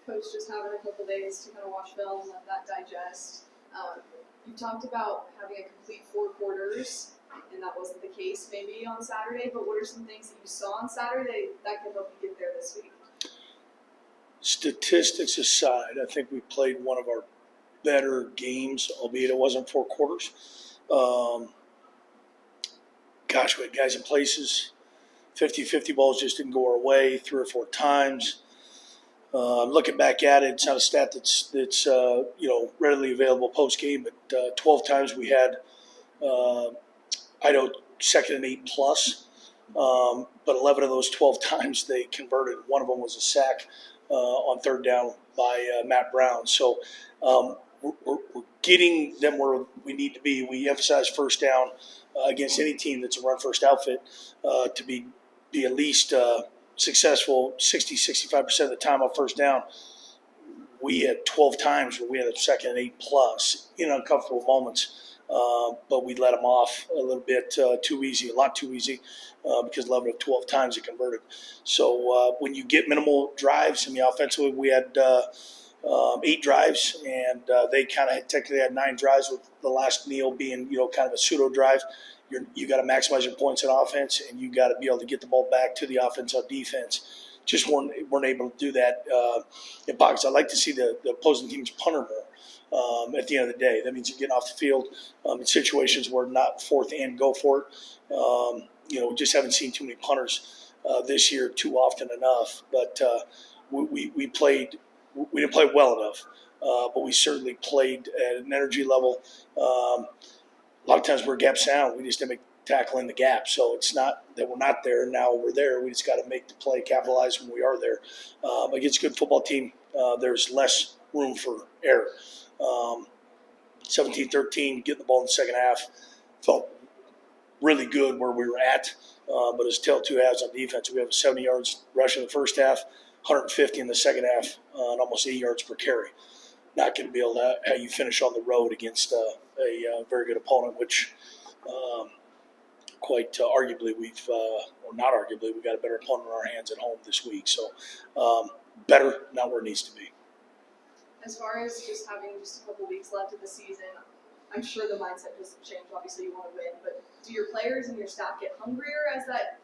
Coach just having a couple days to kind of watch film and let that digest. You talked about having a complete 4 quarters, and that wasn't the case maybe on Saturday, but what are some things that you saw on Saturday that could help you get there this week? Statistics aside, I think we played one of our better games, albeit it wasn't 4 quarters. We had guys in places. 50-50 balls just didn't go our way 3 or 4 times. Looking back at it, it's not a stat that's readily available post game, but 12 times we had Idaho second and 8 plus. But 11 of those 12 times they converted. One of them was a sack on third down by Matt Brown. So we're getting them where we need to be. We emphasize first down against any team that's a run-first outfit to be at least successful 60-65% of the time on first down. We had 12 times where we had a second and 8 plus in uncomfortable moments. But we let them off a little bit too easy, a lot too easy, because 11 of 12 times it converted. So when you get minimal drives, offensively we had 8 drives, and they kind of technically had 9 drives, with the last kneel being kind of a pseudo drive. You got to maximize your points on offense, and you got to be able to get the ball back to the offense on defense. Just weren't able to do that in pockets. I'd like to see the opposing team's punter more. At the end of the day, that means you're getting off the field in situations where not fourth and go for it. We just haven't seen too many punters this year too often enough. But we played. We didn't play well enough, but we certainly played at an energy level. A lot of times we're gap sound. We just didn't make tackle in the gap. So it's not that we're not there. Now we're there. We just got to make the play, capitalize when we are there. Against a good football team, there's less room for error. 17-13, getting the ball in the second half, felt really good where we were at. But it's still 2 halves on defense. We have 70 yards rush in the first half, 150 in the second half, and almost 8 yards per carry. Not going to be able to how you finish on the road against a very good opponent, which quite arguably or not arguably, we've got a better opponent in our hands at home this week. So better, not where it needs to be. As far as just having just a couple weeks left of the season, I'm sure the mindset doesn't change. Obviously, you want to win, but do your players and your staff get hungrier as that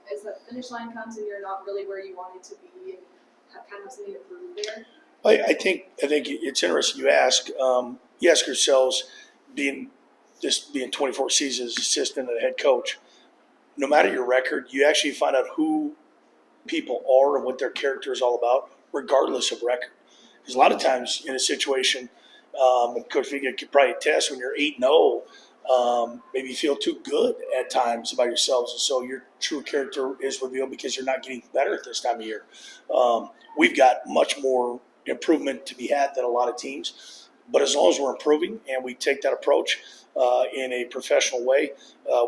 finish line comes and you're not really where you wanted to be and have kind of something to prove there? I think it's interesting you ask. You ask yourselves, being 24 seasons assistant and head coach, no matter your record, you actually find out who people are and what their character is all about, regardless of record. Because a lot of times in a situation, and Coach Vega could probably attest, when you're 8-0, maybe you feel too good at times about yourselves, and so your true character is revealed because you're not getting better at this time of year. We've got much more improvement to be had than a lot of teams, but as long as we're improving and we take that approach in a professional way,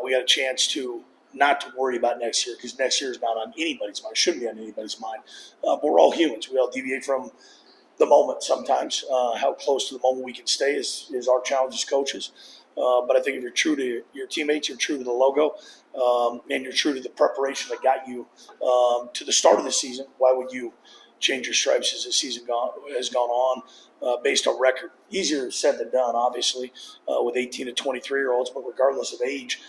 we got a chance to not to worry about next year, because next year is not on anybody's mind. It shouldn't be on anybody's mind. But we're all humans. We all deviate from the moment sometimes. How close to the moment we can stay is our challenge as coaches. But I think if you're true to your teammates, you're true to the logo, and you're true to the preparation that got you to the start of the season, why would you change your stripes as the season has gone on based on record? Easier said than done, obviously, with 18 to 23-year-olds, but regardless of age,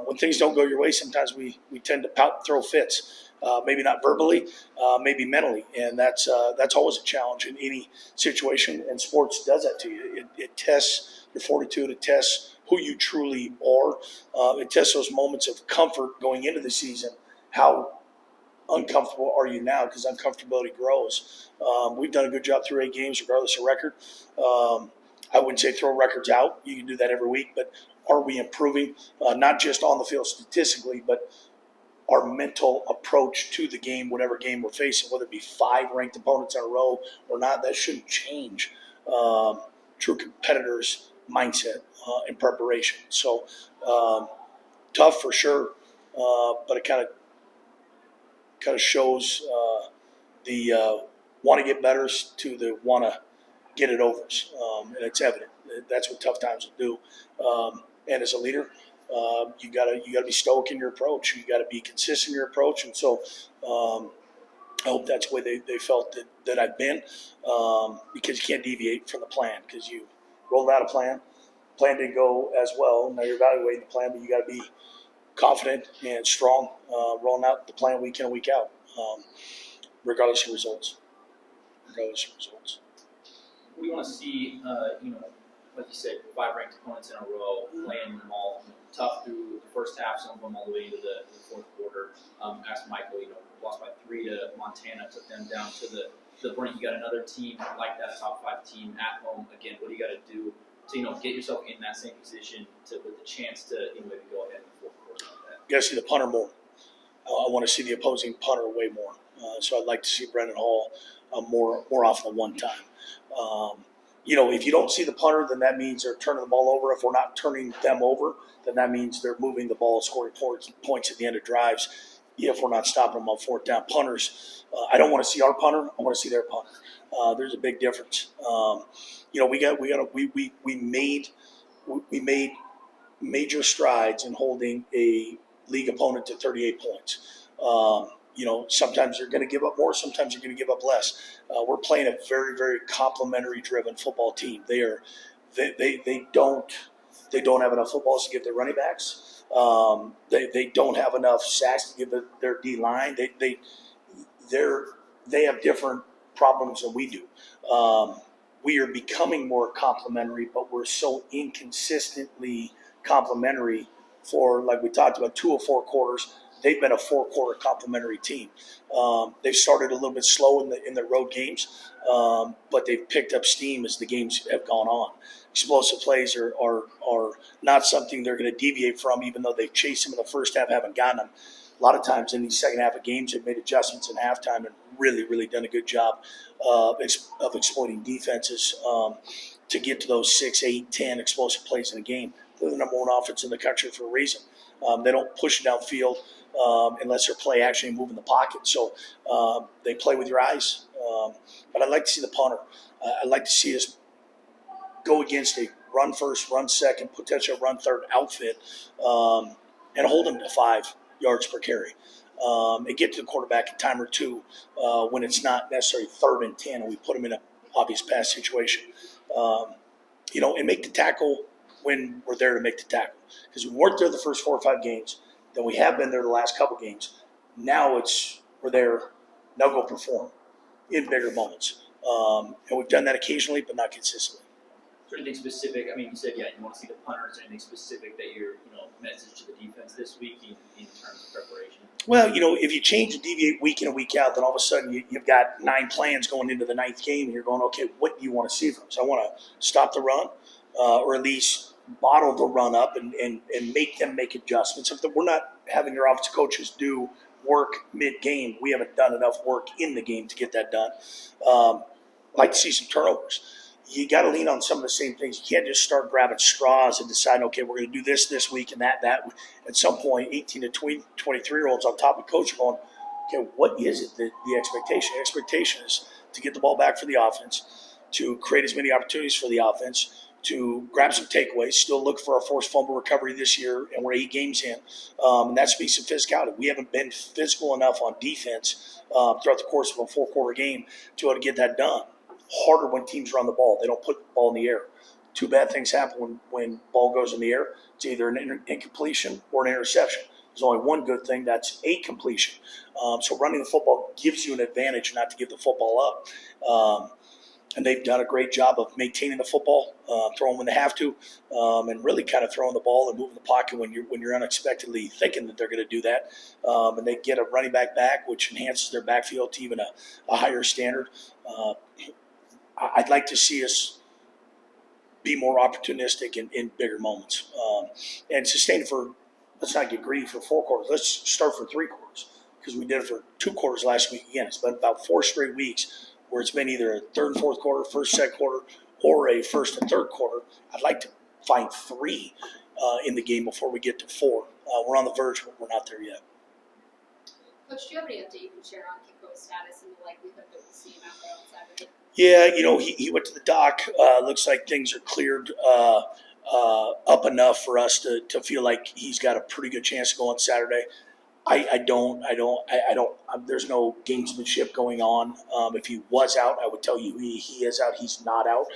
when things don't go your way, sometimes we tend to pout and throw fits. Maybe not verbally, maybe mentally, and that's always a challenge in any situation. And sports does that to you. It tests your fortitude. It tests who you truly are. It tests those moments of comfort going into the season. How uncomfortable are you now? Because uncomfortability grows. We've done a good job through 8 games, regardless of record. I wouldn't say throw records out. You can do that every week, but are we improving? Not just on the field statistically, but our mental approach to the game, whatever game we're facing, whether it be 5 ranked opponents in a row or not, that shouldn't change true competitors' mindset and preparation. So tough for sure, but it kind of shows the want to get better to the want to get it overs, and it's evident. That's what tough times will do. And as a leader, you gotta be stoic in your approach. You gotta be consistent in your approach, and so I hope that's the way they felt that I've been, because you can't deviate from the plan because you rolled out a plan. Plan didn't go as well. Now you're evaluating the plan, but you got to be confident and strong rolling out the plan week in and week out, regardless of results. Regardless of results. We want to see, like you said, 5 ranked opponents in a row, playing them all tough through the first half, some of them all the way into the fourth quarter. Asked Michael, lost by 3 to Montana, took them down to the brink. You got another team like that, top 5 team at home. Again, what do you got to do to get yourself in that same position with the chance to maybe go ahead in the fourth quarter like that? You got to see the punter more. I want to see the opposing punter way more. So I'd like to see Brendan Hall more often than one time. If you don't see the punter, then that means they're turning the ball over. If we're not turning them over, then that means they're moving the ball, scoring points at the end of drives. If we're not stopping them on fourth down, punters, I don't want to see our punter. I want to see their punter. There's a big difference. We made major strides in holding a league opponent to 38 points. Sometimes you're going to give up more, sometimes you're going to give up less. We're playing a very, very complimentary-driven football team. They don't have enough footballs to give their running backs. They don't have enough sacks to give their D line. They have different problems than we do. We are becoming more complimentary, but we're so inconsistently complimentary for, like we talked about, 2 of 4 quarters. They've been a 4-quarter complimentary team. They've started a little bit slow in the road games, but they've picked up steam as the games have gone on. Explosive plays are not something they're going to deviate from, even though they've chased them in the first half, haven't gotten them. A lot of times in these second half of games, they've made adjustments in halftime and really, really done a good job of exploiting defenses to get to those 6, 8, 10 explosive plays in a game. They're the number 1 offense in the country for a reason. They don't push it downfield unless they're play actually moving the pocket. So they play with your eyes. But I'd like to see the punter. I'd like to see us go against a run first, run second, potential run third outfit and hold them to 5 yards per carry. And get to the quarterback a time or two when it's not necessarily 3rd and 10 and we put them in an obvious pass situation. And make the tackle when we're there to make the tackle. Because we weren't there the first 4 or 5 games, then we have been there the last couple games. Now we're there, now go perform in bigger moments. And we've done that occasionally, but not consistently. Is there anything specific? I mean, you said, you want to see the punters. Anything specific that your message to the defense this week in terms of preparation? Well, if you change and deviate week in and week out, then all of a sudden you've got 9 plans going into the 9th game, and you're going, okay, what do you want to see from us? I want to stop the run, or at least bottle the run up and make them make adjustments. If we're not having your offensive coaches do work mid-game, we haven't done enough work in the game to get that done. I'd like to see some turnovers. You got to lean on some of the same things. You can't just start grabbing straws and decide, okay, we're going to do this week and that. At some point, 18 to 23-year-olds on top of coach are going, okay, what is it, the expectation? The expectation is to get the ball back for the offense, to create as many opportunities for the offense, to grab some takeaways, still look for our forced fumble recovery this year, and we're 8 games in. And that speaks of physicality. We haven't been physical enough on defense throughout the course of a 4-quarter game to be able to get that done. Harder when teams run the ball. They don't put the ball in the air. 2 bad things happen when ball goes in the air. It's either an incompletion or an interception. There's only one good thing, that's a completion. So running the football gives you an advantage not to give the football up. And they've done a great job of maintaining the football, throwing when they have to, and really kind of throwing the ball and moving the pocket when you're unexpectedly thinking that they're going to do that. And they get a running back, which enhances their backfield to even a higher standard. I'd like to see us be more opportunistic in bigger moments and sustain it for. Let's not get greedy for 4 quarters. Let's start for 3 quarters because we did it for 2 quarters last week. Again, it's been about 4 straight weeks where it's been either a 3rd and 4th quarter, 1st, 2nd quarter, or a 1st and 3rd quarter. I'd like to find 3 in the game before we get to 4. We're on the verge, but we're not there yet. Coach, do you have any update you can share on Kiko's status and the likelihood that we'll see him out there on Saturday? Yeah, he went to the doc. Looks like things are cleared up enough for us to feel like he's got a pretty good chance to go on Saturday. I don't. There's no gamesmanship going on. If he was out, I would tell you he is out. He's not out,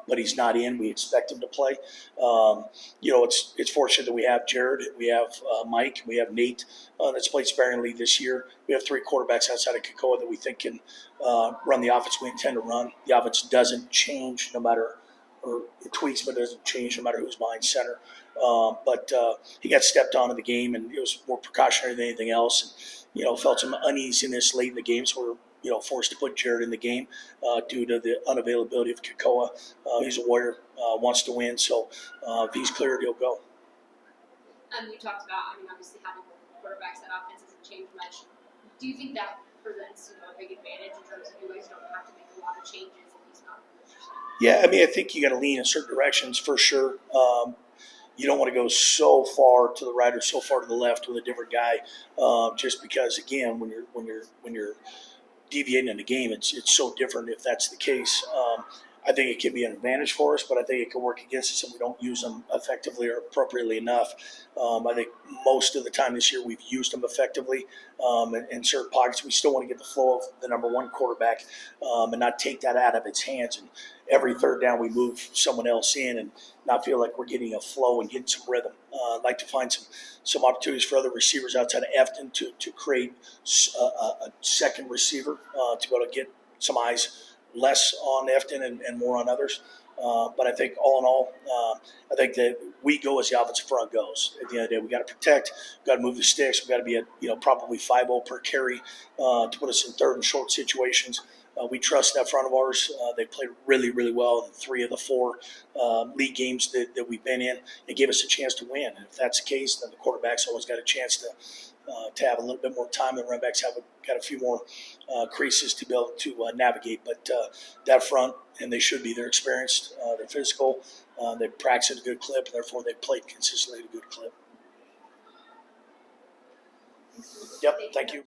but he's not in. We expect him to play. It's fortunate that we have Jared, we have Mike, we have Nate that's played sparingly this year. We have 3 quarterbacks outside of Kakoa that we think can run the offense we intend to run. The offense doesn't change no matter, or it tweaks, but it doesn't change no matter who's behind center. But he got stepped on in the game, and it was more precautionary than anything else. And, felt some uneasiness late in the game, so we're forced to put Jared in the game due to the unavailability of Kakoa. He's a warrior, wants to win, so if he's cleared, he'll go. You talked about, obviously having quarterbacks, that offense hasn't changed much. Do you think that presents, a big advantage in terms of you guys don't have to make a lot of changes if he's not 100%? Yeah, I think you got to lean in certain directions for sure. You don't want to go so far to the right or so far to the left with a different guy, just because again, when you're deviating in the game, it's so different if that's the case. I think it can be an advantage for us, but I think it can work against us if we don't use them effectively or appropriately enough. I think most of the time this year we've used them effectively in certain pockets. We still want to get the flow of the number 1 quarterback and not take that out of its hands. And every third down we move someone else in and not feel like we're getting a flow and getting some rhythm. I'd like to find some opportunities for other receivers outside of Efton to create a second receiver to be able to get some eyes less on Efton and more on others. But I think all in all, I think that we go as the offensive front goes. At the end of the day, we got to protect, we got to move the sticks, we got to be at probably 5-0 per carry to put us in third and short situations. We trust that front of ours. They played really, really well in 3 of the 4 league games that we've been in. It gave us a chance to win. And if that's the case, then the quarterback's always got a chance to have a little bit more time. The running backs got a few more creases to be able to navigate. But that front, and they should be, they're experienced, they're physical, they practice at a good clip, and therefore they played consistently at a good clip. Yep, thank you.